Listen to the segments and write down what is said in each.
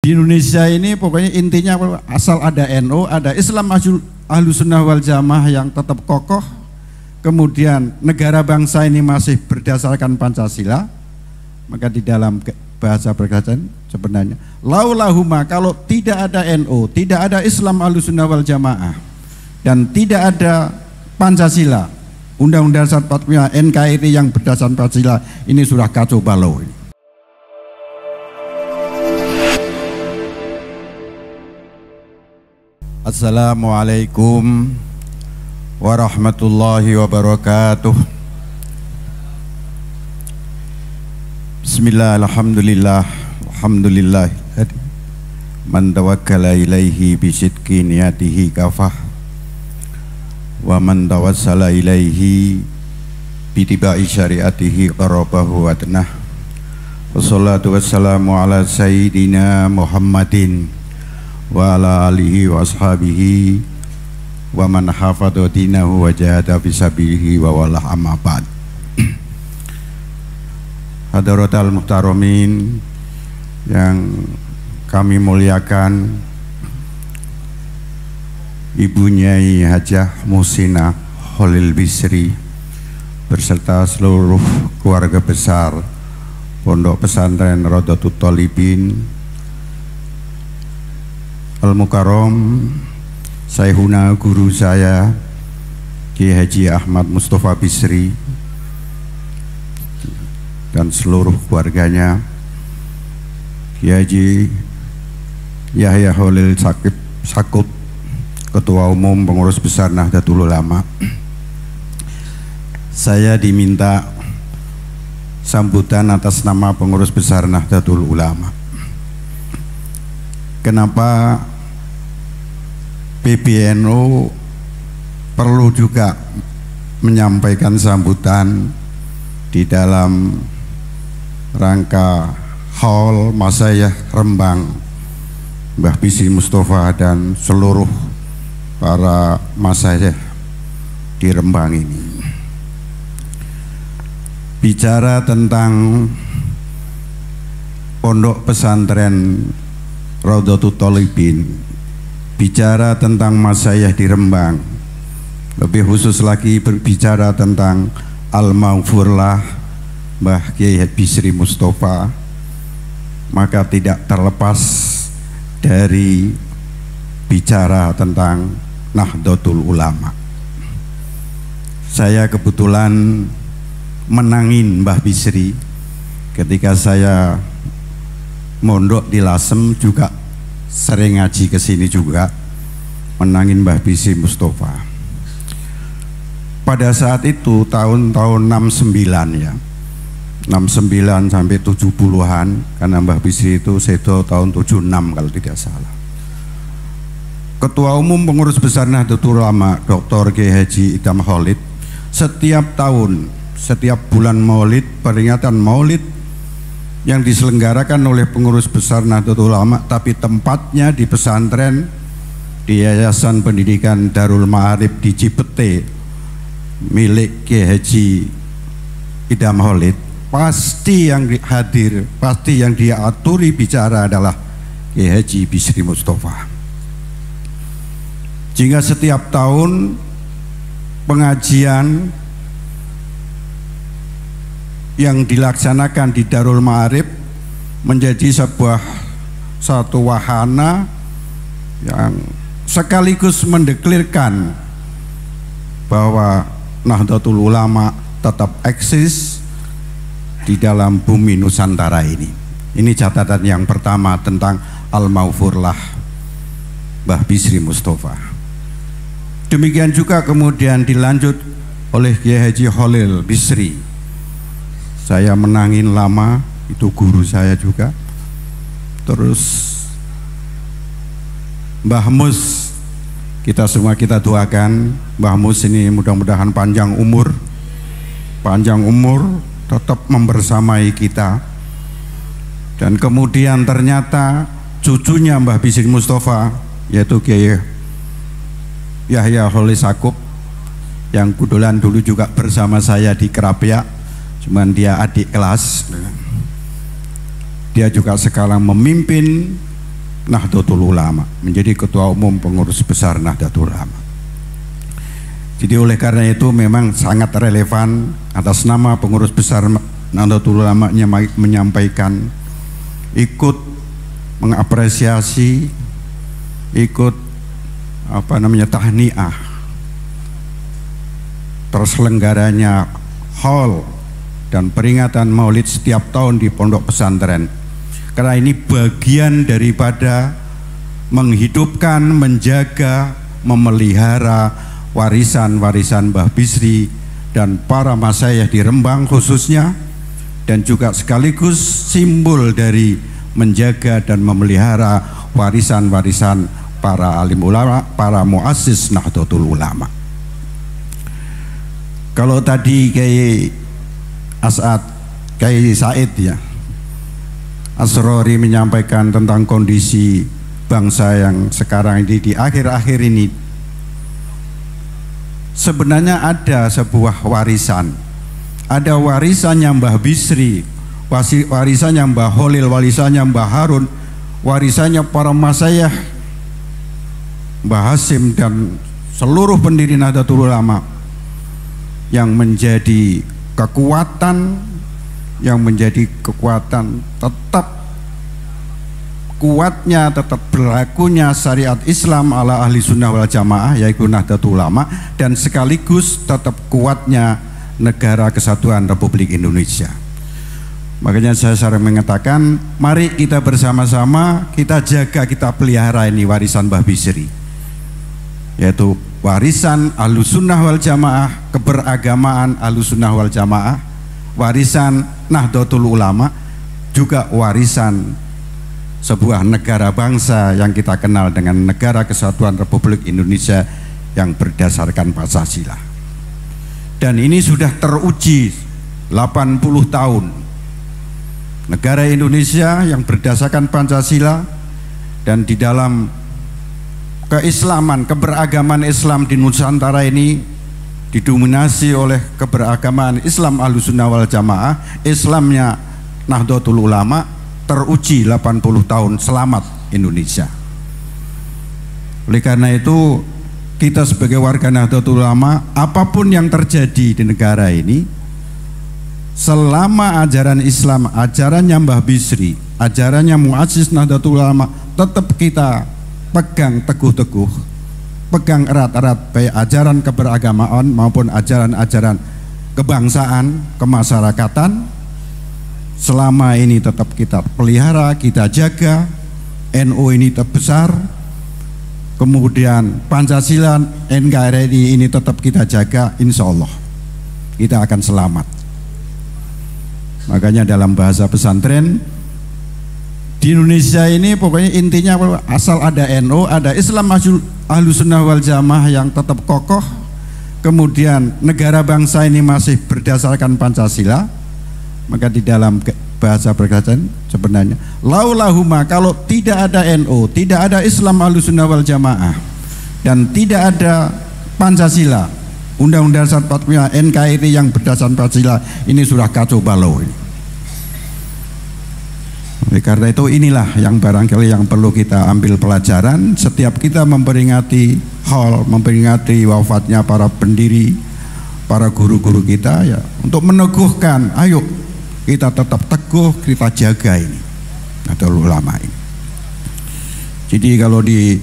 Di Indonesia ini pokoknya intinya asal ada NU, ada Islam Ahlussunnah wal Jamaah yang tetap kokoh, kemudian negara bangsa ini masih berdasarkan Pancasila, maka di dalam bahasa perkataan sebenarnya laulahuma, kalau tidak ada NU, tidak ada Islam Ahlussunnah wal Jamaah, dan tidak ada Pancasila, Undang-Undang 45 NKRI yang berdasarkan Pancasila, ini sudah kacau balau. Assalamualaikum warahmatullahi wabarakatuh. Bismillah, alhamdulillah, alhamdulillah man tawakkala ilaihi bisidqi niyatihi kafah, wa man tawassala ilaihi bitibai syariatihi qarabahu adnah. Wassalatu wassalamu ala sayyidina Muhammadin wa ala alihi wa ashabihi wa man hafadha dinahu wa jahada fisabilihi wa walah amma ba'd. Hadaratul muhtaramin yang kami muliakan, Ibu Nyai Hajah Muhsinah Khalil Bisri beserta seluruh keluarga besar Pondok Pesantren Rodotul Thalibin, Al-Mukarram Sayhuna guru saya Kiai Haji Ahmad Mustafa Bisri dan seluruh keluarganya, Kiai Haji Yahya Khalil Sakut, Ketua Umum Pengurus Besar Nahdlatul Ulama. Saya diminta sambutan atas nama Pengurus Besar Nahdlatul Ulama. Kenapa PBNU perlu juga menyampaikan sambutan di dalam rangka Haul Masayah Rembang Mbah Bisri Mustafa dan seluruh para masayah di Rembang ini. Bicara tentang Pondok Pesantren Rodotul Thalibin, bicara tentang masayah di Rembang, lebih khusus lagi berbicara tentang Al-Maghfurlah Mbah Kiai Bisri Mustafa, maka tidak terlepas dari bicara tentang Nahdlatul Ulama. Saya kebetulan menangin Mbah Bisri ketika saya mondok di Lasem, juga sering ngaji ke sini juga, menangin Mbah Bisri Mustafa. Pada saat itu tahun-tahun 69 ya, 69 sampai 70-an, karena Mbah Bisri itu sedo tahun 76 kalau tidak salah. Ketua Umum Pengurus Besar Nahdlatul Ulama Dr. Kiai Haji Idham Khalid setiap tahun, setiap bulan Maulid, peringatan Maulid yang diselenggarakan oleh Pengurus Besar Nahdlatul Ulama, tapi tempatnya di pesantren di Yayasan Pendidikan Darul Ma'arif di Cipete milik Kiai Haji Idham Khalid, pasti yang hadir, pasti yang diaturi bicara adalah Kiai Haji Bisri Mustafa. Sehingga setiap tahun pengajian yang dilaksanakan di Darul Ma'arif menjadi satu wahana yang sekaligus mendeklirkan bahwa Nahdlatul Ulama tetap eksis di dalam bumi Nusantara ini. Ini catatan yang pertama tentang Al-Maghfurlah Mbah Bisri Mustafa. Demikian juga kemudian dilanjut oleh Kiai Haji Khalil Bisri. Saya menangin lama, itu guru saya juga. Terus Mbah Mus, kita semua kita doakan Mbah Mus ini mudah-mudahan panjang umur, tetap membersamai kita. Dan kemudian ternyata cucunya Mbah Bisri Mustafa, yaitu Kiai Yahya Khalil Sakut, yang kebetulan dulu juga bersama saya di Kerapia, cuman dia adik kelas. Dia juga sekarang memimpin Nahdlatul Ulama, menjadi ketua umum pengurus besar Nahdlatul Ulama. Jadi oleh karena itu memang sangat relevan atas nama pengurus besar Nahdlatul Ulama menyampaikan, ikut mengapresiasi, ikut tahniah terselenggaranya haul dan peringatan Maulid setiap tahun di pondok pesantren. Karena ini bagian daripada menghidupkan, menjaga, memelihara warisan-warisan Mbah Bisri dan para masyayikh di Rembang khususnya, dan juga sekaligus simbol dari menjaga dan memelihara warisan-warisan para alim ulama, para muassis Nahdlatul Ulama. Kalau tadi Kiai Said ya, Asrori menyampaikan tentang kondisi bangsa yang sekarang ini di akhir-akhir ini, sebenarnya ada sebuah warisan, ada warisannya Mbah Bisri, warisannya Mbah Holil, warisannya Mbah Harun, warisannya para masyayikh, Mbah Hasim dan seluruh pendiri Nahdlatul Ulama, yang menjadi kekuatan, tetap kuatnya, tetap berlakunya syariat Islam ala ahli sunnah wal jamaah, yaitu Nahdlatul Ulama, dan sekaligus tetap kuatnya negara kesatuan Republik Indonesia. Makanya saya sering mengatakan, mari kita bersama-sama kita jaga, kita pelihara ini warisan Mbah Bisri, yaitu warisan Ahlussunnah wal Jamaah, keberagamaan Ahlussunnah wal Jamaah, warisan Nahdlatul Ulama, juga warisan sebuah negara bangsa yang kita kenal dengan Negara Kesatuan Republik Indonesia yang berdasarkan Pancasila. Dan ini sudah teruji 80 tahun. Negara Indonesia yang berdasarkan Pancasila, dan di dalam keislaman, keberagaman Islam di Nusantara ini didominasi oleh keberagaman Islam Ahlussunnah wal Jamaah, Islamnya Nahdlatul Ulama, teruji 80 tahun selamat Indonesia. Oleh karena itu, kita sebagai warga Nahdlatul Ulama, apapun yang terjadi di negara ini, selama ajaran Islam, ajarannya Mbah Bisri, ajarannya muassis Nahdlatul Ulama tetap kita pegang teguh-teguh, pegang erat-erat, baik ajaran keberagamaan maupun ajaran-ajaran kebangsaan, kemasyarakatan, selama ini tetap kita pelihara, kita jaga. NU ini tetap besar, kemudian Pancasila, NKRI ini tetap kita jaga, insya Allah kita akan selamat. Makanya dalam bahasa pesantren di Indonesia ini pokoknya intinya asal ada NU, ada Islam Ahlussunnah wal Jamaah yang tetap kokoh, kemudian negara bangsa ini masih berdasarkan Pancasila, maka di dalam bahasa perkataan sebenarnya laulahuma, kalau tidak ada NU, tidak ada Islam Ahlussunnah wal Jamaah, dan tidak ada Pancasila, Undang-Undang 45, NKRI yang berdasarkan Pancasila, ini sudah kacau balau ini. Karena itu inilah yang barangkali yang perlu kita ambil pelajaran setiap kita memperingati memperingati wafatnya para pendiri, para guru-guru kita, ya, untuk meneguhkan, ayo kita tetap teguh, kita jaga ini Nahdlatul Ulama ini. Jadi kalau di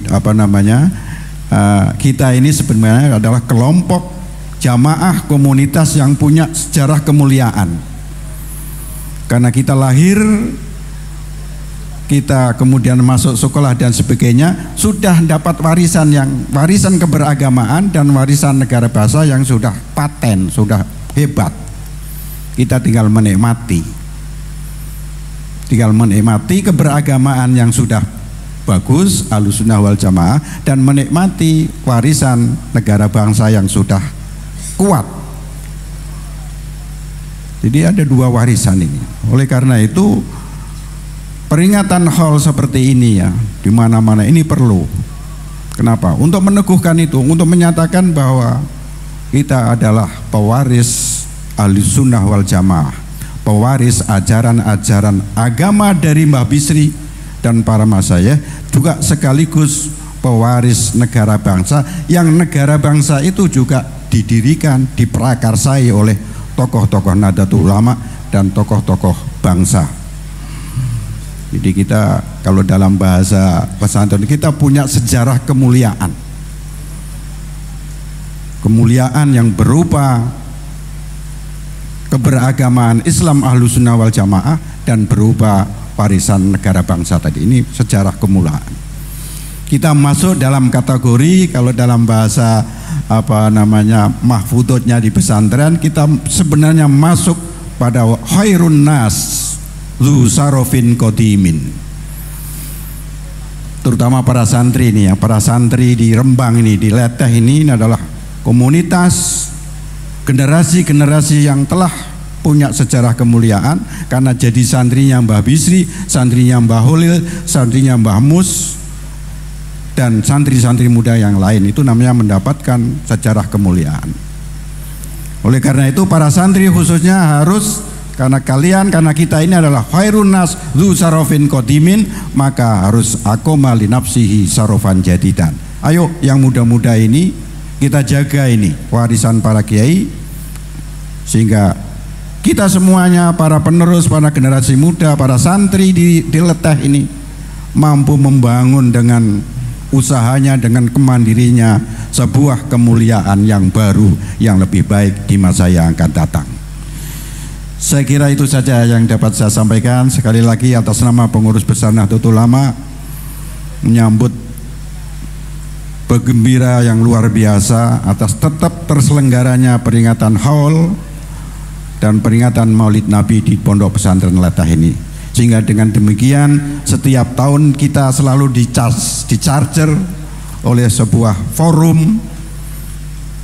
kita ini sebenarnya adalah kelompok jamaah komunitas yang punya sejarah kemuliaan, karena kita lahir, kita kemudian masuk sekolah dan sebagainya, sudah dapat warisan keberagamaan dan warisan negara bangsa yang sudah paten, sudah hebat. Kita tinggal menikmati keberagamaan yang sudah bagus Ahlussunnah wal Jamaah, dan menikmati warisan negara bangsa yang sudah kuat. Jadi ada dua warisan ini. Oleh karena itu peringatan hal seperti ini ya, di mana-mana ini perlu. Kenapa? Untuk meneguhkan itu, untuk menyatakan bahwa kita adalah pewaris Ahlussunnah wal Jamaah, pewaris ajaran-ajaran agama dari Mbah Bisri dan para masyayikh, juga sekaligus pewaris negara bangsa, yang negara bangsa itu juga didirikan, diprakarsai oleh tokoh-tokoh Nahdlatul Ulama dan tokoh-tokoh bangsa. Jadi kita kalau dalam bahasa pesantren kita punya sejarah kemuliaan. Kemuliaan yang berupa keberagamaan Islam Ahlussunnah wal Jamaah dan berupa warisan negara bangsa tadi. Ini sejarah kemuliaan. Kita masuk dalam kategori, kalau dalam bahasa mahfudotnya di pesantren, kita sebenarnya masuk pada khairun nas zu sarofin qadimin. Terutama para santri ini ya, para santri di Rembang ini, di Leteh ini adalah komunitas generasi-generasi yang telah punya sejarah kemuliaan karena jadi santrinya Mbah Bisri, santrinya Mbah Holil, santrinya Mbah Mus, dan santri-santri muda yang lain. Itu namanya mendapatkan sejarah kemuliaan. Oleh karena itu para santri khususnya harus, karena kita ini adalah khairun nas dzu sarofin qadimin, maka harus aqoma li nafsihi sarofan jadidan. Ayo yang muda-muda ini kita jaga ini warisan para kiai, sehingga kita semuanya, para penerus, para generasi muda, para santri di Leteh ini mampu membangun dengan usahanya, dengan kemandirinya sebuah kemuliaan yang baru, yang lebih baik di masa yang akan datang. Saya kira itu saja yang dapat saya sampaikan. Sekali lagi atas nama pengurus besar Nahdlatul Ulama menyambut bergembira yang luar biasa atas tetap terselenggaranya peringatan Haul dan peringatan Maulid Nabi di Pondok Pesantren Leteh ini. Sehingga dengan demikian setiap tahun kita selalu di-charger oleh sebuah forum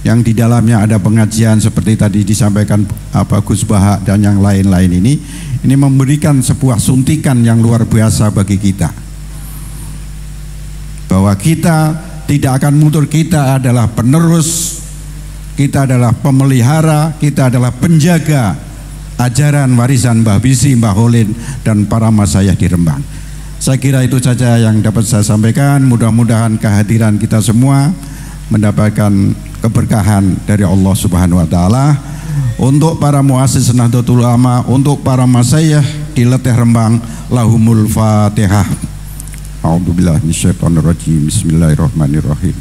yang di dalamnya ada pengajian seperti tadi disampaikan Gus Baha dan yang lain-lain ini memberikan sebuah suntikan yang luar biasa bagi kita, bahwa kita tidak akan mundur, kita adalah penerus, kita adalah pemelihara, kita adalah penjaga ajaran warisan Mbah Bisri, Mbah Holil dan para masyayikh di Rembang. Saya kira itu saja yang dapat saya sampaikan. Mudah-mudahan kehadiran kita semua mendapatkan keberkahan dari Allah Subhanahu wa taala. Untuk para muassis Nahdlatul Ulama, untuk para masyayikh di Leteh Rembang, lahumul Fatihah. A'udzubillahi minasyaitonir rajim. Bismillahirrahmanirrahim.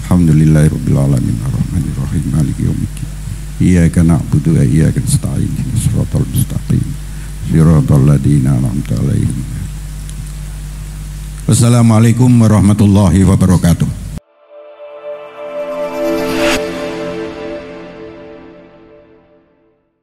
Alhamdulillahirabbil alamin arrahmanirrahim maliki yaumiddin. Iyyaka na'budu wa iyyaka nasta'in. Shiratal mustaqim. Shiratal ladzina an'amta 'alaihim. Wassalamualaikum warahmatullahi wabarakatuh.